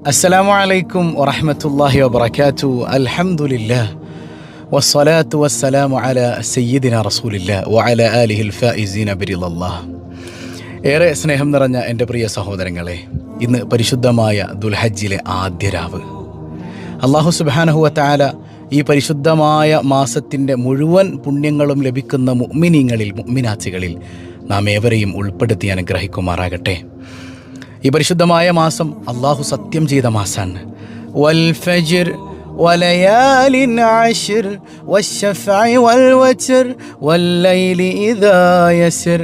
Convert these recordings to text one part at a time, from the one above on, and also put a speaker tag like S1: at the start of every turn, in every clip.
S1: അസ്സലാമു അലൈക്കും വറഹ്മത്തുള്ളാഹി വബറകാതുഹു. അൽഹംദുലില്ലാഹ് വസ്സലാത്തു വസ്സലാമു അലാ സയ്യിദിനാ റസൂലില്ലാഹ് വഅലാ ആലിഹിൽ ഫായിസീന ബിറിളല്ലാഹ്. ഏറെ സ്നേഹം നിറഞ്ഞ എൻ്റെ പ്രിയ സഹോദരങ്ങളെ, ഇന്ന് പരിശുദ്ധമായ ദുൽഹജ്ജിലെ ആദ്യ രാവ്. അല്ലാഹു സുബ്ഹാനഹു വതആല ഈ പരിശുദ്ധമായ മാസത്തിൻ്റെ മുഴുവൻ പുണ്യങ്ങളും ലഭിക്കുന്ന മുഅ്മിനീങ്ങളിൽ മുഅ്മിനാത്തുകളിൽ നാം ഏവരെയും ഉൾപ്പെടുത്തി അനുഗ്രഹിക്കുമാറാകട്ടെ. ഈ പരിശുദ്ധമായ മാസം അള്ളാഹു സത്യം ചെയ്ത മാസാണ്. വൽ ഫജ്ർ വലയാലിൻ അശ്ർ വശഫഇ വൽവത്ർ വല്ലൈലി ഇദാ യസ്ർ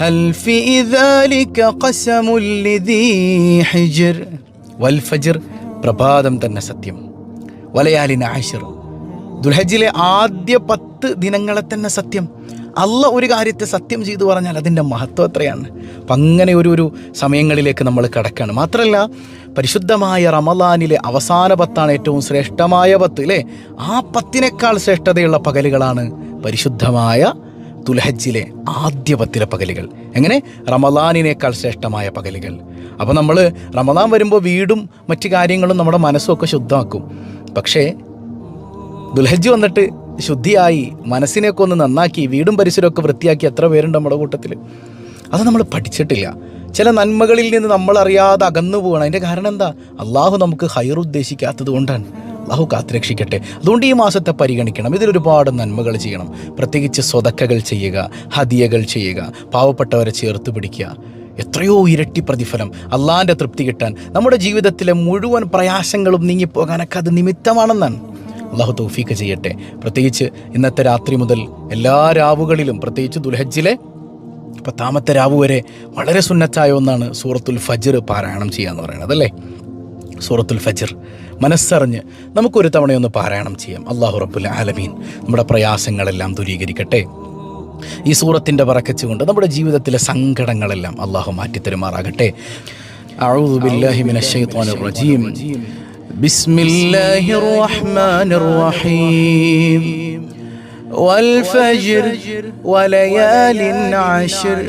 S1: ഹൽ ഫീ ദാലിക ഖസമുൽ ലിദീ ഹിജ്ർ. വൽ ഫജ്ർ, പ്രഭാതം തന്നെ സത്യം. വലയാലിൻ അശ്ർ, ദുൽഹജ്ജിലെ ആദ്യ 10 ദിനങ്ങളെ തന്നെ സത്യം. അള്ളാഹ് ഒരു കാര്യത്തെ സത്യം ചെയ്തു പറഞ്ഞാൽ അതിൻ്റെ മഹത്വം എത്രയാണ്. അപ്പം അങ്ങനെ ഒരു സമയങ്ങളിലേക്ക് നമ്മൾ കടക്കുകയാണ്. മാത്രമല്ല, പരിശുദ്ധമായ റമളാനിലെ അവസാന 10 ഏറ്റവും ശ്രേഷ്ഠമായ 10 അല്ലേ? ആ 10 ശ്രേഷ്ഠതയുള്ള പകലുകളാണ് പരിശുദ്ധമായ ദുൽഹജ്ജിലെ ആദ്യ 10 പകലുകൾ. എങ്ങനെ? റമളാനിനേക്കാൾ ശ്രേഷ്ഠമായ പകലുകൾ. അപ്പോൾ നമ്മൾ റമളാൻ വരുമ്പോൾ വീടും മറ്റു കാര്യങ്ങളും നമ്മുടെ മനസ്സും ഒക്കെ ശുദ്ധമാക്കും. പക്ഷേ ദുൽഹജ്ജ് വന്നിട്ട് ശുദ്ധിയായി മനസ്സിനെയൊക്കെ ഒന്ന് നന്നാക്കി വീടും പരിസരമൊക്കെ വൃത്തിയാക്കി എത്ര പേരുണ്ട് നമ്മുടെ കൂട്ടത്തിൽ? അത് നമ്മൾ പഠിച്ചിട്ടില്ല. ചില നന്മകളിൽ നിന്ന് നമ്മളറിയാതെ അകന്നു പോകണം. അതിൻ്റെ കാരണം എന്താ? അള്ളാഹു നമുക്ക് ഹൈർ ഉദ്ദേശിക്കാത്തത് കൊണ്ടാണ്. അള്ളാഹു കാത്തുരക്ഷിക്കട്ടെ. അതുകൊണ്ട് ഈ മാസത്തെ പരിഗണിക്കണം. ഇതിലൊരുപാട് നന്മകൾ ചെയ്യണം. പ്രത്യേകിച്ച് സ്വതക്കകൾ ചെയ്യുക, ഹദിയകൾ ചെയ്യുക, പാവപ്പെട്ടവരെ ചേർത്ത് പിടിക്കുക. എത്രയോ ഇരട്ടി പ്രതിഫലം, അള്ളാഹിൻ്റെ തൃപ്തി കിട്ടാൻ, നമ്മുടെ ജീവിതത്തിലെ മുഴുവൻ പ്രയാസങ്ങളും നീങ്ങിപ്പോകാനൊക്കെ അത് നിമിത്തമാണെന്നാണ്. അള്ളാഹു തൗഫീഖ് ചെയ്യട്ടെ. പ്രത്യേകിച്ച് ഇന്നത്തെ രാത്രി മുതൽ എല്ലാ രാവുകളിലും, പ്രത്യേകിച്ച് ദുൽഹജ്ജിലെ 10ാമത്തെ രാവ് വരെ വളരെ സുന്നത്തായ ഒന്നാണ് സൂറത്തുൽ ഫജ്ർ പാരായണം ചെയ്യുക എന്ന് പറയുന്നത്, അല്ലേ? സൂറത്തുൽ ഫജ്ർ മനസ്സറിഞ്ഞ് നമുക്കൊരു തവണയൊന്ന് പാരായണം ചെയ്യാം. അല്ലാഹു റബ്ബുൽ ആലമീൻ നമ്മുടെ പ്രയാസങ്ങളെല്ലാം ദൂരീകരിക്കട്ടെ. ഈ സൂറത്തിൻ്റെ ബറക്കത്ത് കൊണ്ട് നമ്മുടെ ജീവിതത്തിലെ സങ്കടങ്ങളെല്ലാം അള്ളാഹു മാറ്റിത്തരുമാറാകട്ടെ. അഊദു ബില്ലാഹി മിനശ് ശൈത്വാനിർ റജീം. بسم الله الرحمن الرحيم. والفجر وليال عشر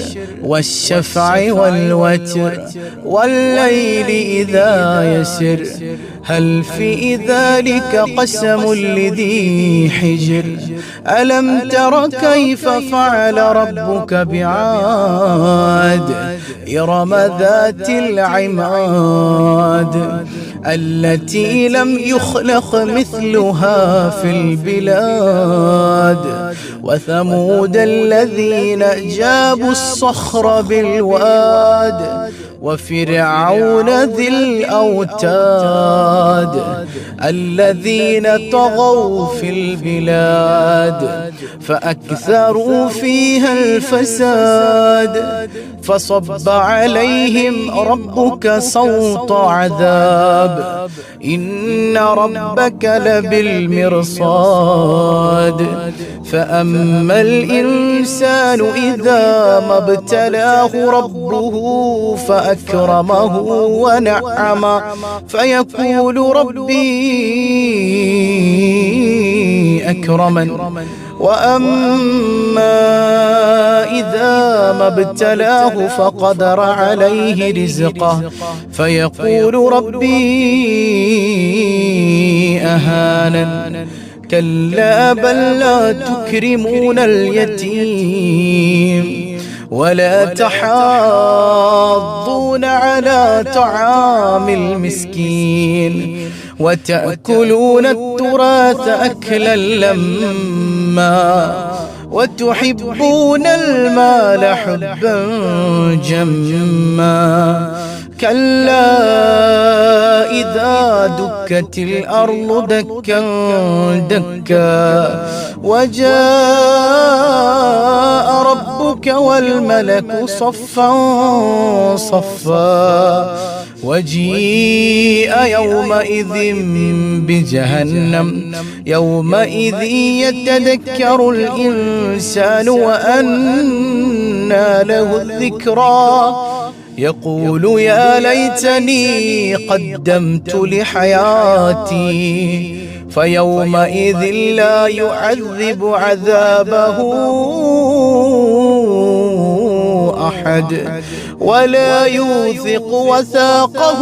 S1: والشفع والوتر والليل إذا يسر هل في ذلك قسم لذي حجر ألم تر كيف فعل ربك بعاد إرم ذات العماد التي لم يخلق مثلها في البلاد وثمود الذين جابوا الصخر بالواد وفرعون ذي الأوتاد الذين طغوا في البلاد فأكثروا فيها الفساد فصب عليهم ربك صوت عذاب إن ربك لبالمرصاد فأما الإنسان إذا ما ابتلاه ربه فأكرمه ونعمه فيقول ربي أكرمن وأما إذا ما ابتلاه فقدر عليه رزقه فيقول ربي أهانن كلا بل لا تكرمون اليتيم ولا تحاضون على طعام المسكين وتأكلون التراث أكلا لما وتحبون المال حبا جما كلا إذا دكت الأرض دكا دكا وجاء ربك والملك صفا صفا وجيء يومئذ بجهنم يومئذ يتذكر الإنسان وأنى له الذكرى يقول يا ليتني قدمت لحياتي فيومئذ لا يعذب عذابه أحد ولا يوثق وثاقه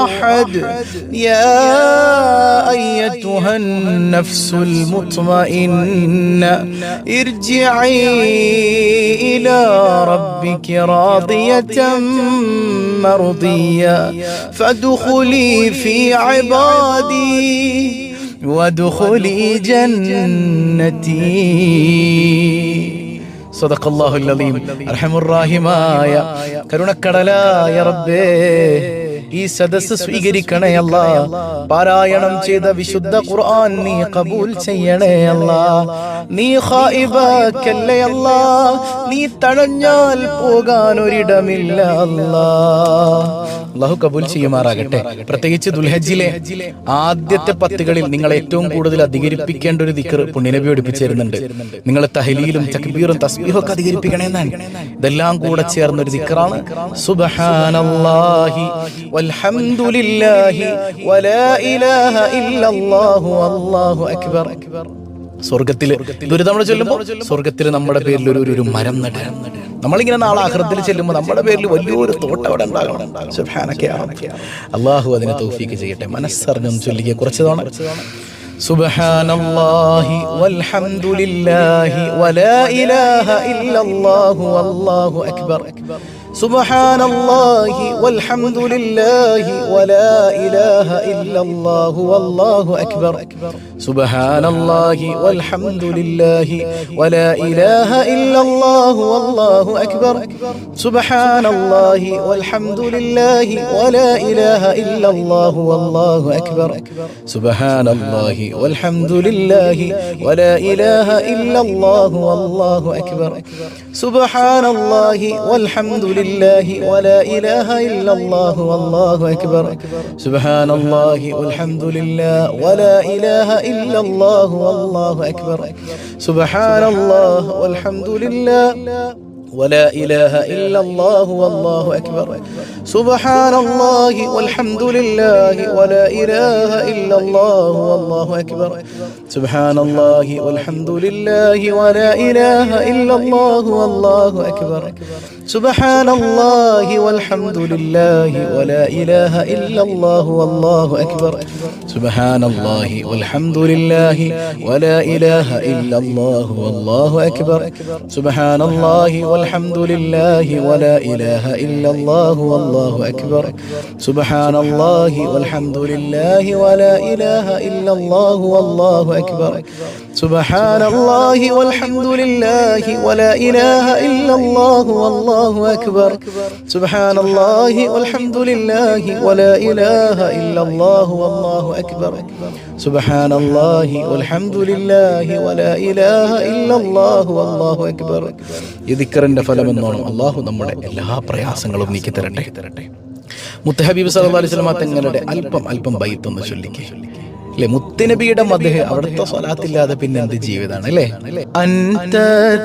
S1: أحد يا أيتها النفس المطمئنة ارجعي إلى ربك راضية مرضية فادخلي في عبادي وادخلي جنتي. സദഖല്ലാഹുൽ അലീം. അർഹമുർ റഹീമായ കരുണക്കടലായ റബ്ബേ, ഈ സദസ്സ് സ്വീകരിക്കണേ അല്ലാ. പാരായണം ചെയ്ത വിശുദ്ധ ഖുർആൻ നീ ഖബൂൽ ചെയ്യണേ അല്ലാ. നീ ഖായിബാക്കല്ലേ അല്ലാ. നീ തഴഞ്ഞാൽ പോകാൻ ഒരിടമില്ല അല്ലാ. അല്ലാഹു കബൂൽ ചെയ്യുമാറാകട്ടെ. പ്രത്യേകിച്ച് ദുൽഹജ്ജിലെ ആദ്യത്തെ 10 നിങ്ങൾ ഏറ്റവും കൂടുതൽ അധികരിപ്പിക്കേണ്ട ഒരു ദിക്ർ പുണ്യനബി പഠിപ്പിച്ചു തരുന്നുണ്ട്. നിങ്ങൾ തഹ്ലീലും തക്ബീറും തസ്ബീഹും ഒക്കെ അധികരിപ്പിക്കണേ എന്നാണ്. ഇതെല്ലാം കൂടെ ചേർന്ന ഒരു ദിക്റാണ് സുബ്ഹാനല്ലാഹി വൽഹംദുലില്ലാഹി വലാ ഇലാഹ ഇല്ലല്ലാഹു അല്ലാഹു അക്ബർ. സ്വർഗത്തില് ഇതൊരു തവണ ചൊല്ലുമ്പോൾ സ്വർഗത്തില് നമ്മുടെ പേരിൽ ഒരു മരം നടാൻ. നമ്മളിങ്ങനെ നാളെ ആഖിറത്തിൽ ചെല്ലുമ്പോൾ നമ്മുടെ പേരിൽ വലിയൊരു തോട്ടം അവിടെ ഉണ്ടാകണം. സുബ്ഹാനക യാ റബ്ബി. അല്ലാഹു അതിനെ തൗഫീഖ് ചെയ്യട്ടെ. മനസ്സറിഞ്ഞൊന്ന് ചൊല്ലിക്കുക കുറച്ച് തവണ. സുബ്ഹാനല്ലാഹി വൽഹംദുലില്ലാഹി വലാ ഇലാഹ ഇല്ലല്ലാഹു അല്ലാഹു അക്ബർ. സുബ്ഹാനല്ലാഹി വൽഹംദുലില്ലാഹി വലാ ഇലാഹ ഇല്ലല്ലാഹു വല്ലാഹു അക്ബർ. സുബ്ഹാനല്ലാഹി വൽഹംദുലില്ലാഹി വലാ ഇലാഹ ഇല്ലല്ലാഹു വല്ലാഹു അക്ബർ. സുബ്ഹാനല്ലാഹി വൽഹംദുലില്ലാഹി വലാ ഇലാഹ ഇല്ലല്ലാഹു വല്ലാഹു അക്ബർ. സുബ്ഹാനല്ലാഹി വൽഹംദുലില്ലാഹി വലാ ഇലാഹ ഇല്ലല്ലാഹു വല്ലാഹു അക്ബർ. സുബ്ഹാനല്ലാഹി വൽഹംദുലില്ലാഹി വലാ ഇലാഹ ഇല്ലല്ലാഹു വല്ലാഹു അക്ബർ. സുബ്ഹാനല്ലാഹി വൽഹംദുലില്ലാഹി വലാ ഇലാഹ ഇല്ലല്ലാഹു വല്ലാഹു അക്ബർ. സുബ്ഹാനല്ലാഹി വൽഹംദുലില്ലാഹി ولا إله إلا الله والله أكبر. سبحان الله والحمد لله ولا إله إلا الله والله أكبر. سبحان الله والحمد لله ولا إله إلا الله والله أكبر. سبحان الله والحمد لله ولا إله إلا الله والله أكبر. سبحان الله والحمد لله ولا إله إلا الله والله أكبر. سبحان الله والحمد لله ولا إله إلا الله والله أكبر. سبحان الله والحمد لله ولا إله إلا الله والله أكبر. سبحان الله والحمد لله ولا إله إلا الله والله أكبر. سبحان الله والحمد لله ولا إله إلا الله والله أكبر. سبحان الله والحمد لله ولا إله إلا الله والله أكبر. ഈ ദിക്റിന്റെ ഫലമെന്നോണം അല്ലാഹു നമ്മുടെ എല്ലാ പ്രയാസങ്ങളും നീക്കി തരട്ടെ. മുത്തഹബീബ് സല്ലല്ലാഹു അലൈഹി വസല്ലം തങ്ങളുടെ അല്പം ബൈത്തൊന്ന് ചൊല്ലിക്കേ. അല്ലെ, മുത്തുനബിയുടെ മദ്ഹ്, അവിടുത്തെ സ്വലാത്തില്ലാതെ പിന്നെ എന്ത് ജീവിതമാണ് അല്ലേ? അൻത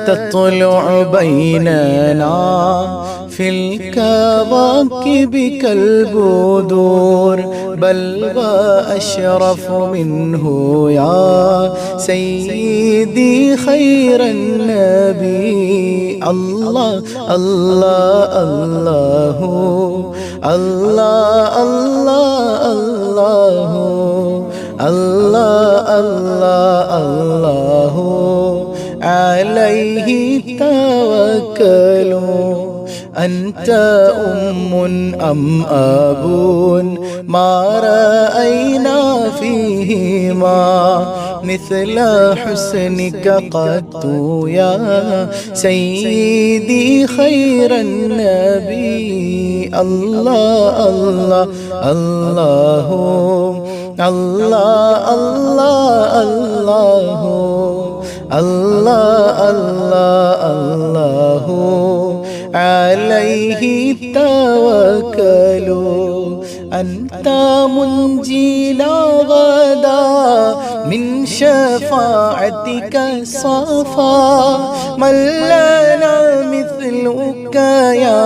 S1: തത്ലുഉ ബൈനനാ ഫിൽ കവാകിബികൽ ബുദൂർ ബൽ വ അശ്റഫു മിൻഹു യാ സയ്യിദി ഖൈറൻ നബി. അല്ലാഹ് അല്ലാഹ് അല്ലാഹു അല്ലാഹ് അല്ലാഹ് അല്ലാഹു അല്ലാഹ് അല്ലാഹ് അല്ലാഹു അലൈഹി തവക്കലു. أنت أم أم أب ما رأينا فيهما مثل حسنك قط يا سيدي خير النبي. الله الله الله الله الله الله الله الله الله عليه توكلوا. أنت منجي لا غدا من شفاعتك صفا من لنا مثلك يا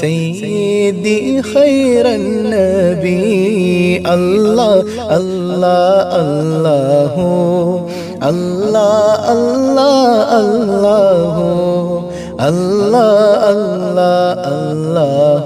S1: سيدي خير النبي. الله الله الله الله الله الله الله الله الله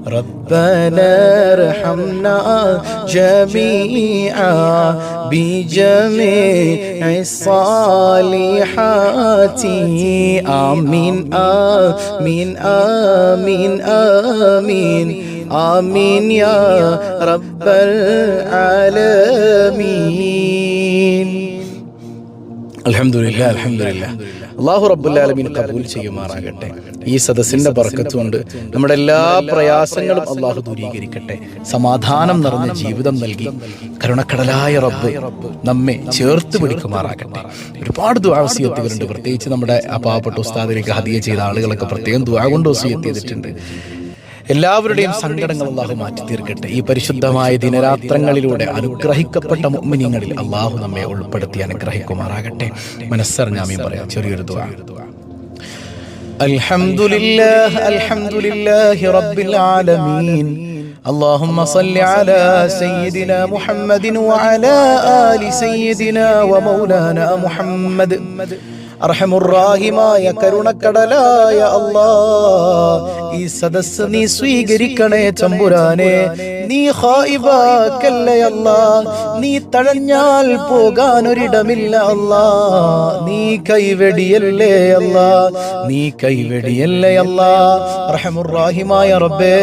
S1: ربنا ارحمنا جميعا بجميع الصالحات آمين آمين آمين آمين آمين يا رب العالمين. അൽഹംദുലില്ലാ അൽഹംദുലില്ലാ. അല്ലാഹു റബ്ബുൽ ആലമീൻ കബൂൽ ചെയ്യുമാറാകട്ടെ. ഈ സദസ്സിന്റെ ബർക്കത്ത് കൊണ്ട് നമ്മുടെ എല്ലാ പ്രയാസങ്ങളും അല്ലാഹു ദൂരീകരിക്കട്ടെ. സമാധാനം നിറഞ്ഞ ജീവിതം നൽകി കരുണക്കടലായ റബ്ബ് നമ്മെ ചേർത്ത് പിടിക്കുമാറാകട്ടെ. ഒരുപാട് ദുആ വസിയത്തുകളുണ്ട്. പ്രത്യേകിച്ച് നമ്മുടെ പാവപ്പെട്ട ഉസ്താദിലേക്ക് ഹദിയ ചെയ്ത ആളുകളൊക്കെ പ്രത്യേകം ദുആ കൊണ്ട് വസിയത്ത് ചെയ്തിട്ടുണ്ട്. എല്ലാവരുടെയും സങ്കടങ്ങൾ അല്ലാഹു മാറ്റി തീർക്കട്ടെ. ഈ പരിശുദ്ധമായ ദിനരാത്രങ്ങളിലൂടെ അനുഗ്രഹിക്കപ്പെട്ട മുഅ്മിനീങ്ങളിൽ അല്ലാഹു നമ്മെ ഉൾപ്പെടുത്തി അനുഗ്രഹിക്കുമാറാകട്ടെ. മനസ്സറിഞ്ഞാമീൻ പറയാം. ചെറിയൊരു ദുആ. അൽഹംദുലില്ലാഹ് അൽഹംദുലില്ലാഹി റബ്ബിൽ ആലമീൻ. اللهم صل على سيدنا محمد وعلى آل سيدنا ومولانا محمد. അർഹമുർറാഹിമായ കരുണക്കടലായ അല്ലാഹ്, ഈ സദസ്സ് നീ സ്വീകരിക്കണേ തമ്പുരാനെ. നീ ഖായിബാക്കല്ലേ അല്ലാഹ്, നീ തഴഞ്ഞാൽ പോകാനൊരിടമില്ല അല്ലാഹ്. നീ കൈവെടിയല്ലേ അല്ലാഹ്, നീ കൈവെടിയല്ലേ അല്ലാഹ്. അർഹമുർറാഹിമായ റബ്ബേ,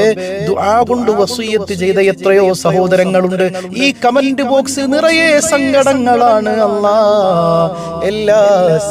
S1: ദുആ കൊണ്ട് വസിയത്ത് ചെയ്ത എത്രയോ സഹോദരങ്ങളുണ്ട്. ഈ കമന്റ് ബോക്സ് നിറയെ സങ്കടങ്ങളാണ് അല്ലാഹ്. എല്ലാ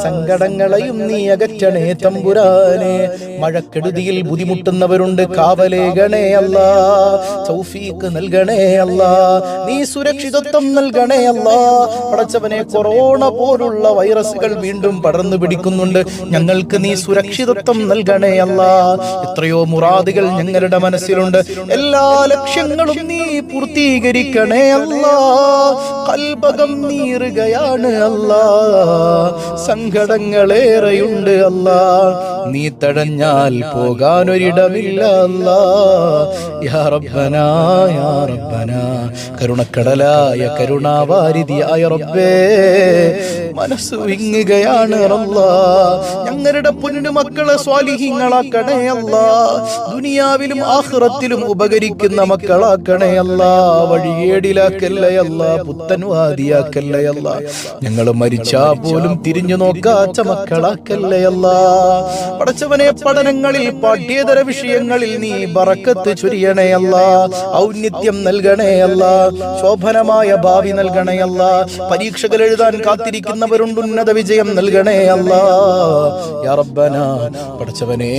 S1: സങ്കടങ്ങളെയും നീ അകറ്റണേ തമ്പുരാനെ. മഴക്കെടുതിയിൽ ബുദ്ധിമുട്ടുന്നവരുണ്ട്, കാവലേകണേ അല്ലാഹ്. തൗഫീഖ് നൽകണേ അല്ലാഹ്. നീ സുരക്ഷിതത്വം നൽകണേ അല്ലാഹ്. പടച്ചവനെ, കൊറോണ പോലുള്ള വൈറസുകൾ വീണ്ടും പടർന്നു പിടിക്കുന്നുണ്ട്. ഞങ്ങൾക്ക് നീ സുരക്ഷിതത്വം നൽകണേ അല്ലാഹ്. എത്രയോ മുറാദുകൾ ഞങ്ങളുടെ മനസ്സിലുണ്ട്. എല്ലാ ലക്ഷ്യങ്ങളും നീ പൂർത്തീകരിക്കണേ അല്ലാഹ്. കൽബകം നീറുകയാണ് അല്ലാഹ്. സങ്കടങ്ങളേറെയുണ്ട് അല്ലാഹ്. നീ തടഞ്ഞാൽ പോകാനൊരിടമില്ല അല്ലാഹ്. യാ റബ്ബനാ യാ റബ്ബനാ, കരുണക്കടലായ കരുണാവാരിധിയായ റബ്ബേ, മനസ്സ് വിങ്ങുകയാണ് അല്ലാഹ്. ഞങ്ങളുടെ പൊന്നു മക്കളെ സ്വാലിഹീങ്ങളാക്കണേ അല്ലാഹ്. ദുനിയാവിലും ആഖിറത്തിലും ഉപകരിക്കുന്ന മക്കളാക്കണേ അല്ലാഹ്. വഴിയേടിലാക്കല്ലേ അല്ലാഹ്, പുത്തൻവാദിയാക്കല്ലേ അല്ലാഹ്. ഞങ്ങൾ മരിച്ചാ പോലും തിരിഞ്ഞു നോക്കാത്ത മക്കളാക്കല്ലേ അല്ലാഹ്. പടച്ചവനെ, പഠനങ്ങളിൽ പാഠ്യേതര വിഷയങ്ങളിൽ നീ ബറക്കത്ത് ചൊരിയണേ അല്ലാഹ്. ഔന്നത്യം നൽകണേ അല്ലാഹ്. ശോഭനമായ ഭാവി നൽകണേ അല്ലാഹ്. പരീക്ഷകൾ എഴുതാൻ കാത്തിരിക്കുന്നവരുണ്ട്, ഉന്നത വിജയം നൽകണേ അല്ലാഹ്. യാ റബ്ബനാ, പടച്ചവനെ,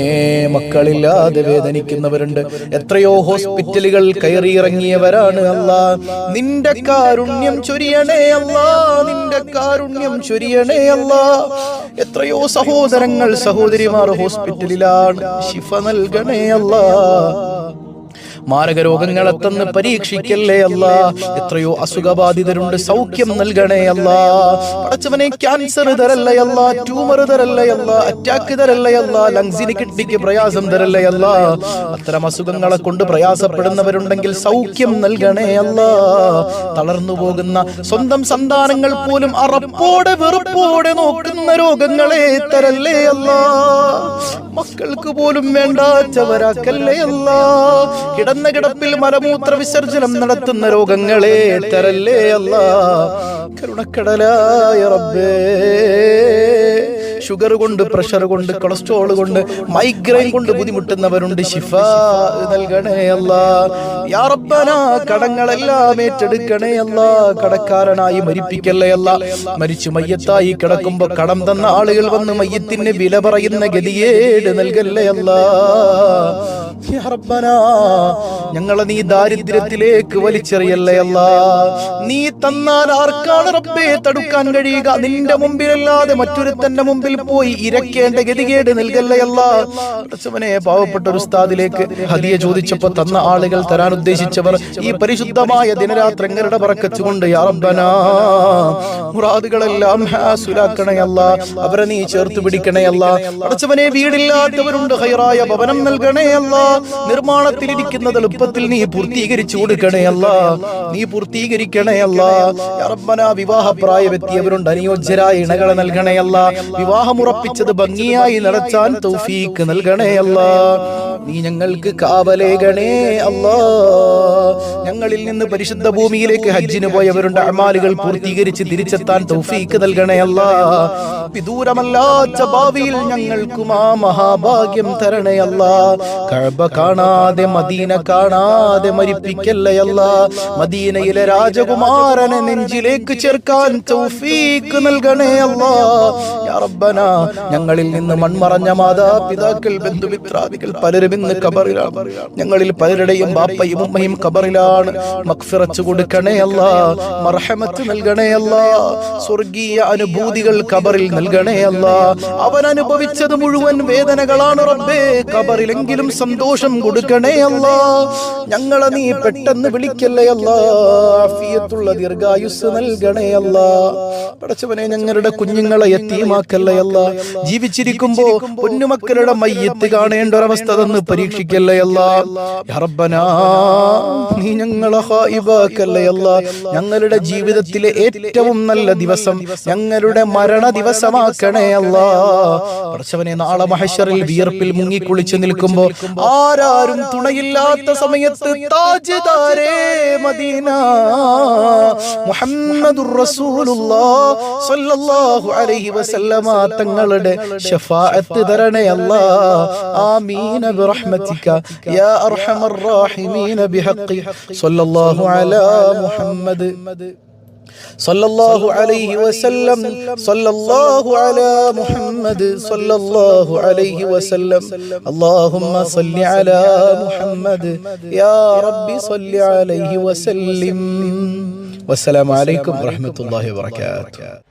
S1: മക്കളില്ലാതെ വേദനിക്കുന്നവരുണ്ട്. എത്രയോ ഹോസ്പിറ്റലുകൾ കയറിയിറങ്ങിയവരാണ് അല്ലാഹ്. നിന്റെ കാരുണ്യം ചൊരിയണേ അല്ലാഹ്, നിന്റെ കാരുണ്യം ചൊരിയണേ അല്ലാഹ്. എത്രയോ സഹോദരങ്ങൾ സഹോദരിമാർ ഹോസ്പിറ്റലിലാണ്. ശിഫ നൽകണേ അല്ലാഹ്. മാരക രോഗങ്ങളെ തന്ന് പരീക്ഷിക്കല്ലേ അല്ലാഹ്. എത്രയോ അസുഖബാധിതരുണ്ട്, സൗഖ്യം നൽകണേ അല്ലാഹ്. പടച്ചവനെ, ക്യാൻസർ തരല്ലേ അല്ലാഹ്, ട്യൂമർ തരല്ലേ അല്ലാഹ്, അറ്റാക്ക് തരല്ലേ അല്ലാഹ്, ലങ്സിന് കിഡ്നിക്ക് പ്രയാസം തരല്ലേ അല്ലാഹ്. അത്തരം അസുഖങ്ങളെ കൊണ്ട് പ്രയാസപ്പെടുന്നവരുണ്ടെങ്കിൽ സൗഖ്യം നൽകണേ അല്ലാഹ്. തളർന്നു പോകുന്ന സ്വന്തം സന്താനങ്ങൾ പോലും അറപ്പോടെ വെറുപ്പോടെ നോക്കുന്ന രോഗങ്ങളെ തരല്ലേ അല്ലാഹ്. മക്കൾക്ക് പോലും വേണ്ടാച്ചവരാക്കല്ലേ അല്ലാഹ്. കിടന്ന കിടപ്പിൽ മലമൂത്ര വിസർജനം നടത്തുന്ന രോഗങ്ങളെ തരല്ലേ അല്ലാഹ്. കരുണക്കടലായ റബ്ബേ, ഷുഗർ കൊണ്ട്, പ്രഷർ കൊണ്ട്, കൊളസ്ട്രോൾ കൊണ്ട്, മൈഗ്രെയിൻ കൊണ്ട് ബുദ്ധിമുട്ടുന്നവരുണ്ട്. ശിഫ നൽകണേ അല്ലാഹ്. യാ റബ്ബനാ, കടങ്ങളെല്ലാം ഏറ്റെടുക്കണേ അല്ലാഹ്. കടക്കാരനായി മരിപ്പിക്കല്ലേ അല്ലാഹ്. മരിച്ചു മയ്യത്തായി കിടക്കുമ്പോ കടം തന്ന ആളുകൾ വന്ന് മയ്യത്തിന് വില പറയുന്ന ഗതികേട് നൽകല്ലേ അല്ലാഹ്. യാ റബ്ബനാ, ഞങ്ങളെ നീ ദാരിദ്ര്യത്തിലേക്ക് വലിച്ചെറിയല്ലേ അല്ലാഹ്. നീ തന്നാൽ ആർക്കാണ് റബ്ബേ തടുക്കാൻ കഴിയുക? നിന്റെ മുമ്പിലല്ലാതെ മറ്റൊരുത്തന്റെ മുമ്പിൽ പോയി ഇരക്കേണ്ട ഗതികേട് നൽകല്ലേ അല്ലാഹ്. പടച്ചവനെ, പാവപ്പെട്ട ഒരു ഉസ്താദിലേക്ക് ഹദിയ ചോദിച്ചപ്പോ തന്ന ആളുകൾ, തരാൻ ഉദ്ദേശിച്ചവർ ഈ പരിശുദ്ധമായ ദിനരാത്രങ്ങളുടെ ബറക്കത്ത് കൊണ്ട് യാ റബ്ബനാ, മുറാദുകളെല്ലാം ഹാസുലാക്കണേ അല്ലാഹ്. അവരെ നീ ചേർത്ത് പിടിക്കണേ അല്ലാഹ്. പടച്ചവനെ, വീടില്ലാത്തവരുണ്ട്, ഖൈറായ ഭവനം നൽകണേ അല്ലാഹ്. നിർമ്മാണത്തിലിരിക്കുന്നത് എളുപ്പത്തിൽ നീ പൂർത്തീകരിച്ചു കൊടുക്കണേ അല്ലാഹ്. നീ പൂർത്തീകരിക്കണേ അല്ലാഹ്. യാ റബ്ബനാ, വിവാഹ പ്രായമെത്തിയവരുണ്ട്, അനുയോജ്യരായ ഇണകളെ നൽകണേ അല്ലാഹ്. വിവാഹ വിവാഹമുറപ്പിച്ചത് ഭംഗിയായി നടത്താൻ തൗഫീക്ക് നൽകണേ അല്ലാ. നീ ഞങ്ങൾക്ക് കാവലേകണേ അല്ലാ. ഞങ്ങളിൽ നിന്ന് പരിശുദ്ധ ഭൂമിയിലേക്ക് ഹജ്ജിന് പോയവരുടെ അമാലുകൾ പൂർത്തീകരിച്ച് തിരിച്ചെത്താൻ തൗഫീക്ക് നൽകണേ അല്ലാ. വിദൂരമല്ലാത്ത ഭാവിയിൽ ഞങ്ങൾക്കും ആ മഹാഭാഗ്യം തരണേ അല്ലാ. കഅബ കാണാതെ മദീന കാണാതെ മരിപ്പിക്കല്ലേ അല്ലാ. മദീനയിലെ രാജകുമാരനെ നെഞ്ചിലേക്ക് ചേർക്കാൻ തൗഫീക്ക് നൽകണേ അല്ലാ. യാ റബ്ബനാ, ഞങ്ങളിൽ നിന്ന് മൺമറഞ്ഞ മാതാപിതാക്കൾ, ബന്ധുമിത്രാദികൾ പലരും ഇന്ന് ഖബറിലാണ്. ഞങ്ങളിൽ പലരുടെയും ബാപ്പയും ഉമ്മയും ഖബറിലാണ്. മഗ്ഫിറത്ത് കൊടുക്കണേ അല്ലാ. മർഹമത്ത് നൽകണേ അല്ലാ. സ്വർഗീയ അനുഭൂതികൾ ഖബറിൽ നൽകണേ അല്ലാ. അവൻ അനുഭവിച്ചത് മുഴുവൻ വേദനകളാണ് റബ്ബേ. ഖബറിലെങ്കിലും സന്തോഷം കൊടുക്കണേ അല്ലാ. ഞങ്ങളെ നീ പെട്ടെന്ന് വിളിക്കല്ലേ അല്ലാ. ആഫിയത്തുള്ള ദീർഘായുസ് നൽകണേ അല്ലാ. പടച്ചവനെ, ഞങ്ങളുടെ കുഞ്ഞുങ്ങളെ യതീമാക്കല്ലേ അല്ലാ. ജീവിച്ചിരിക്കുമ്പോ പൊന്നുമക്കളുടെ മയ്യത്ത് കാണേണ്ട ഒരവസ്ഥ തന്ന് പരീക്ഷിക്കല്ലേ അല്ലാ. യാ റബ്ബനാ, നീ ഞങ്ങളെ ഖായിബാക്കല്ലേ അല്ലാ. ഞങ്ങളുടെ ജീവിതത്തിലെ ഏറ്റവും നല്ല ദിവസം ഞങ്ങളുടെ മരണ ദിവസമാക്കണേ അല്ലാ. പടച്ചവനെ, നാളെ മഹ്ശറിൽ വിയർപ്പിൽ മുങ്ങിക്കുളിച്ച് നിൽക്കുമ്പോ ആരാരും തുണയില്ലാത്ത സമയത്ത് താജ്ദാരേ മദീന മുഹമ്മദുർ റസൂലുള്ളാഹ് സ്വല്ലല്ലാഹു അലൈഹി വസല്ലമ തങ്ങളുടെ ശഫാഅത്ത് തരണേ അല്ലാ. ആമീൻ ബിറഹ്മതിക യാ അർഹമർ റഹീമീൻ ബിഹഖി സ്വല്ലല്ലാഹു അലാ മുഹമ്മദ് സല്ലല്ലാഹു അലൈഹി വസല്ലം സല്ലല്ലാഹു അലാ മുഹമ്മദ് സല്ലല്ലാഹു അലൈഹി വസല്ലം. അല്ലാഹുമ്മ സല്ലി അലാ മുഹമ്മദ് യാ റബ്ബി സല്ലി അലൈഹി വസല്ലം. വസ്സലാമു അലൈക്കും വറഹ്മത്തുള്ളാഹി വബറകാതുഹു.